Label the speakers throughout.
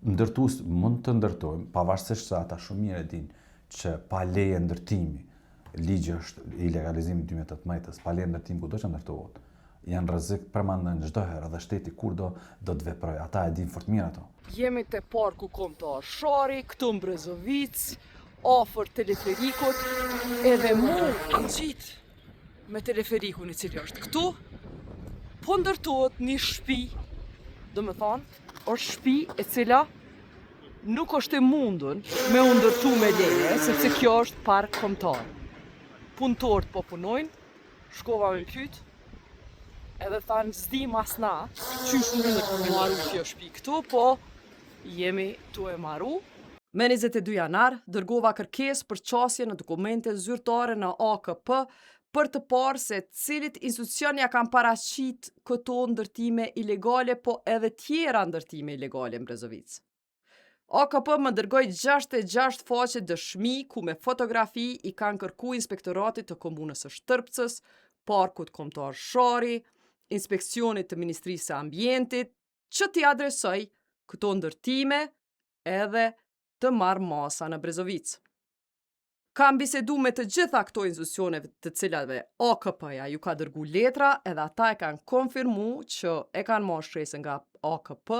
Speaker 1: ndërtues mund të ndërtojmë, pavarësisht se ata shumë mirë e dinë që pa leje ndërtimi, ligji është i legalizimit 2018-s, pa leje ndërtimi kudo që ndërtohet, janë rrezik permanent çdo herë dhe shteti kurdo do të veprojë. Ata e dinë fort mirë ato.
Speaker 2: Jemi te parku kombëtar Shari, këtu në Brezovic, afër teleferikut, edhe mu nxit me teleferikun i cili është këtu, po ndërtohet një shtëpi, do me thonë, është shtëpi e cila nuk është e mundun me u ndërtu me leje, sepse kjo është park kombëtar. Punëtorët po punojnë, shkova me pyet, edhe thanë s'di mas na, qysh mundet me marru kjo shtëpi këtu, po jemi tu e marru. Me 22 janar, dërgova kërkesë për qasje në dokumente zyrtare në AKP për të parë se cilit institucion ja kanë paraqit këto ndërtime ilegale, po edhe tjera ndërtime ilegale në Brezovic. AKP më dërgoi 66 faqe dëshmi ku me fotografi i kanë kërku inspektoratit të komunës së Shtrpcës, parkut kombëtar Shari, inspeksionit të Ministrisë së Ambientit, që t'i adresoj këto ndërtime edhe të marrë masa në Brezovic. Kam bisedu me të gjitha këto institucioneve të cilave AKP-ja ju ka dërgu letra edhe ata e kanë konfirmu që e kanë marrë shtresën nga AKP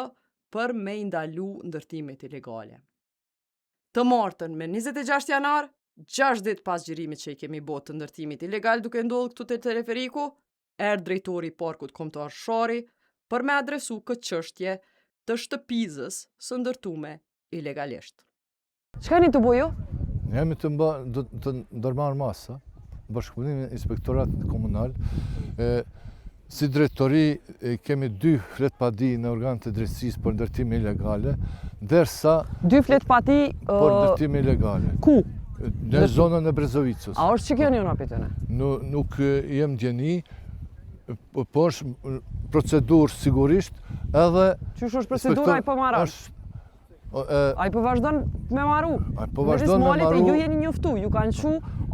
Speaker 2: për me ndalu ndërtimet ilegale. Të martën me 26 janar, 6 ditë pas xhirimit që i kemi botë të ndërtimit ilegal duke ndodhur këtu te teleferiku, erdhi drejtori i parkut kombëtar Shari për me adresu këtë çështje të shtëpizës së ndërtume ilegalisht.
Speaker 3: Çka keni të bëju?
Speaker 4: Jemi të ndërmarrë masa, bashkëpunimi me inspektoratin komunal. Si drejtori kemi 2 fletpadi në organet e drejtësisë për ndërtime ilegale, ndërsa
Speaker 3: 2 fletpadi
Speaker 4: për ndërtime ilegale.
Speaker 3: Ku?
Speaker 4: Në zonën e Brezovicës.
Speaker 3: A është që kjo një apitëne?
Speaker 4: Nuk jem djeni, po është procedurë sigurisht edhe...
Speaker 3: Qysh është procedura i pëmarash? A i përvazhdon me maru?
Speaker 4: A i përvazhdon me maru?
Speaker 3: Ju jeni njoftu, ju kanë qu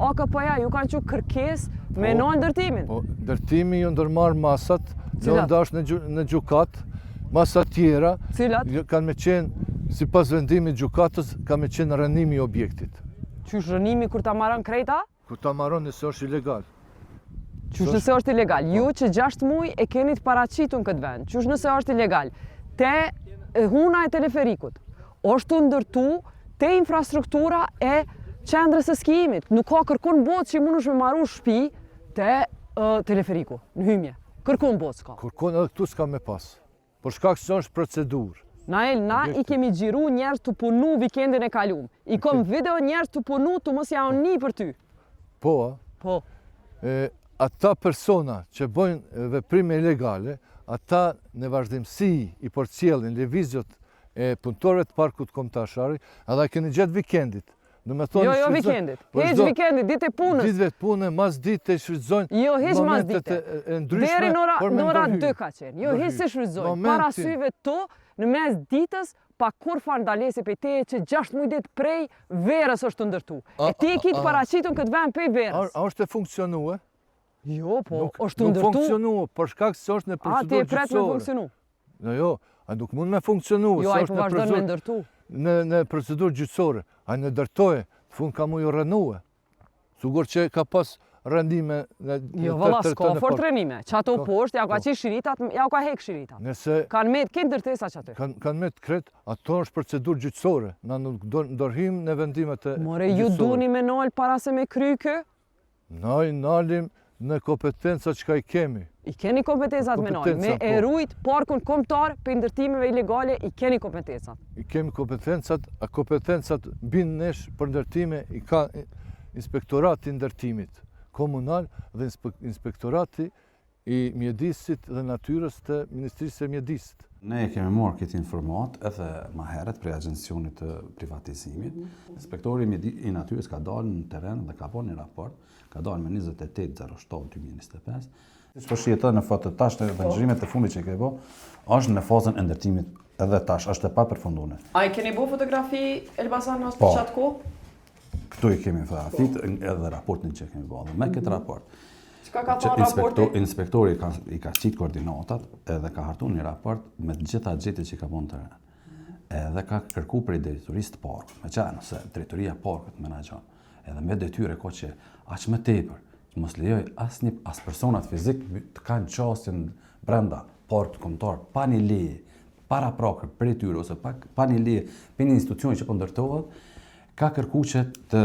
Speaker 3: AKP-ja, ju kanë qu kërkes me në ndërtimin.
Speaker 4: Ndërtimi ju ndërmarë masat, në ndash në gjukat, masat tjera, kanë me qenë, si pas vendimi gjukatës, kanë me qenë rënimi i objektit.
Speaker 3: Qysh rënimi kur ta maron krejta?
Speaker 4: Kur ta maron nëse është ilegal.
Speaker 3: Qysh nëse është ilegal? Ju që 6 muaj e keni të paraqitur në këtë vend. Qysh nëse është ilegal? Te huna e teleferikut është ndërtu te infrastruktura e qendrës së skijimit. Nuk ka kërkon botë që mundesh me marru shtëpi te teleferiku, në hymje. Kërkon botë s'ka.
Speaker 4: Kërkon edhe këtu s'ka me pas. Por shkak se është procedurë.
Speaker 3: Na i kemi xhiru njerëz të punu vikendin e kaluar. I kom video njerëz të punu të mos ja oni për ty.
Speaker 4: Po.
Speaker 3: Po.
Speaker 4: Ata persona që bëjnë veprime ilegale, ata në vazhdimsi i përcjellin lëvizjet e punëtorëve të parkut kombëtar Shari, edhe keni gjatë vikendit.
Speaker 3: Jo vikendit. Hiç vikendit, ditë e punës.
Speaker 4: Ditëve të punës, mas ditë e shfrytëzojnë.
Speaker 3: Jo, hiç mas ditë. Deri në ora 2 ka qenë. Jo, hiç se shfrytëzojnë. Para syve to, në mes ditës, pa kur fandalesi pe te që 6 muaj ditë prej verës është ndërtu. E ti e ki të paraqitur këtë vend pe verës.
Speaker 4: A është e funksionue?
Speaker 3: Jo, po, është ndërtu.
Speaker 4: Nuk funksionue, për shkak se është në procedurë gjyqësore.
Speaker 3: A ti e pret me funksionu?
Speaker 4: Jo, a nuk mund me funksionu.
Speaker 3: Jo, a i përvazhdojnë me ndërtu.
Speaker 4: Në procedurë gjyqësore, a në ndërtoje, fund ka mu ju rënue. Sugur që ka pas rëndime në
Speaker 3: jo, valla, s'ka fort rënime. Që ato poshtë, ja ka qi shiritat, ja ka hek shiritat. Kanë me të këtë ndërtesa që aty.
Speaker 4: Kanë me të kretë, ato është procedurë gjyqësore. Na nuk ndërhim në vendimet e gjyqësore.
Speaker 3: More, ju duni me nalë para se me kry kë?
Speaker 4: Nalim në kompetencat që ka i kemi.
Speaker 3: I keni kompetencat me nalë. Me erujt parkun kombëtar për ndërtimeve ilegale, i keni kompetencat.
Speaker 4: I kemi kompetencat, a kompetencat binë nesh për ndërtime i ka inspektorati ndërtimit komunal dhe inspektorati i mjedisit dhe natyrës të Ministrisë e Mjedisit.
Speaker 1: Ne kemi marrë këtë informat edhe më herët prej agjencionit të privatizimit. Inspektori i natyrës ka dalë në teren dhe ka bërë një raport, ka dalë me 28/07/2025. Siç po shihet në foto tash të xhirimet të fundit që kemi bërë, është në fazën e ndërtimit edhe tash, është e papërfunduar.
Speaker 3: A i keni bërë fotografi Elbasan ose për qatë kohë?
Speaker 1: Këtu i kemi fotografit edhe raportin që kemi bërë. Me këtë raport,
Speaker 3: çka ka thënë raporti?
Speaker 1: Inspektori i ka qitë koordinatat edhe ka hartuar një raport me të gjitha gjetjet që ka bën teren. edhe ka kërku për drejtorisë të parkut, me qenë nëse drejtoria e parkut menaxhon, edhe me detyre ka që aq më tepër, që mos lejoj as personat fizik të kanë qasjen brenda parkut kombëtar pa një leje para prakër për tyre ose pa një leje për një institucion që po ndërtohet, ka kërku që të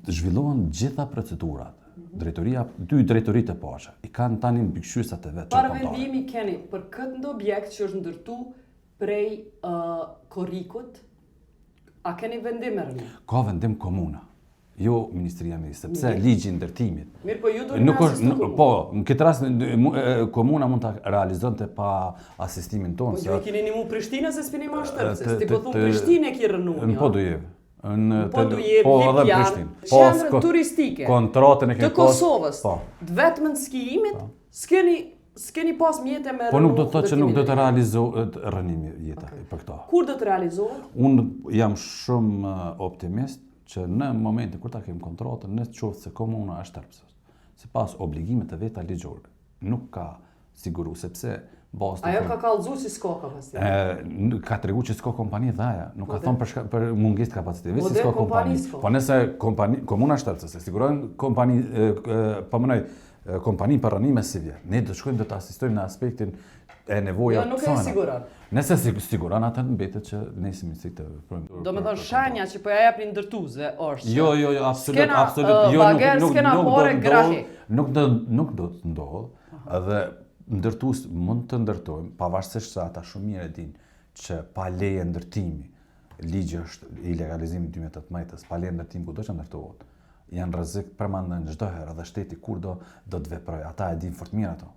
Speaker 1: zhvillohen gjitha procedurat. Dy drejtoritë e pasha i kanë tani mbikëqyrësat e vetë.
Speaker 3: Paravendimi keni për këtë objekt që është ndërtu prej korrikut, a keni vendim e rënë?
Speaker 1: Ka vendim komuna, jo Ministria e Mjedisë, sepse ligji i ndërtimit.
Speaker 3: Mirë, po ju do të
Speaker 1: po, në këtë rast komuna mund ta realizonte pa asistimin tonë.
Speaker 3: Po ju e keni nimu Prishtinë se s'pini ma shtëpse, ti po thunë Prishtinë e ki rënun,
Speaker 1: po do jeve.
Speaker 3: Po du jep Lipjan, qendrën turistike të Kosovës, vetëm në skijimit, s'keni pas mjete me rënu.
Speaker 1: Po nuk do të thotë që nuk do të realizohet rënimi jeta për këto.
Speaker 3: Kur do të realizohet?
Speaker 1: Unë jam shumë optimist që në momentin kur ta kemi kontratën, në qoftë se komuna është tërpsës, sipas obligimet e veta ligjore, nuk ka siguru, sepse
Speaker 3: ajo ka kallëzu si s'ka kapacitet.
Speaker 1: Ka tregu që s'ka kompani dhe aja, nuk ka thonë për mungesë të kapacitetit,
Speaker 3: si s'ka kompani.
Speaker 1: Po nëse komuna shtërpsës e sigurojnë kompani për rënime si vjerë, ne do shkojmë do të asistojmë në aspektin e nevoja
Speaker 3: të nuk e siguron.
Speaker 1: Nëse siguron, atë mbetet që nesim si të projmë.
Speaker 3: Do me thonë shenja që po ja jep një ndërtuze është.
Speaker 1: Jo, absolut.
Speaker 3: Skena pore grahi.
Speaker 1: Nuk do të ndodhë, edhe ndërtues mund të ndërtojmë, pavarësisht se ata shumë mirë e dinë që pa leje ndërtimi, ligji është i legalizimit 2018-s, pa leje ndërtimi kudo që ndërtohet, janë rrezik permanent çdo herë, edhe shteti kurdo do të veprojë. Ata e dinë fort mirë ato.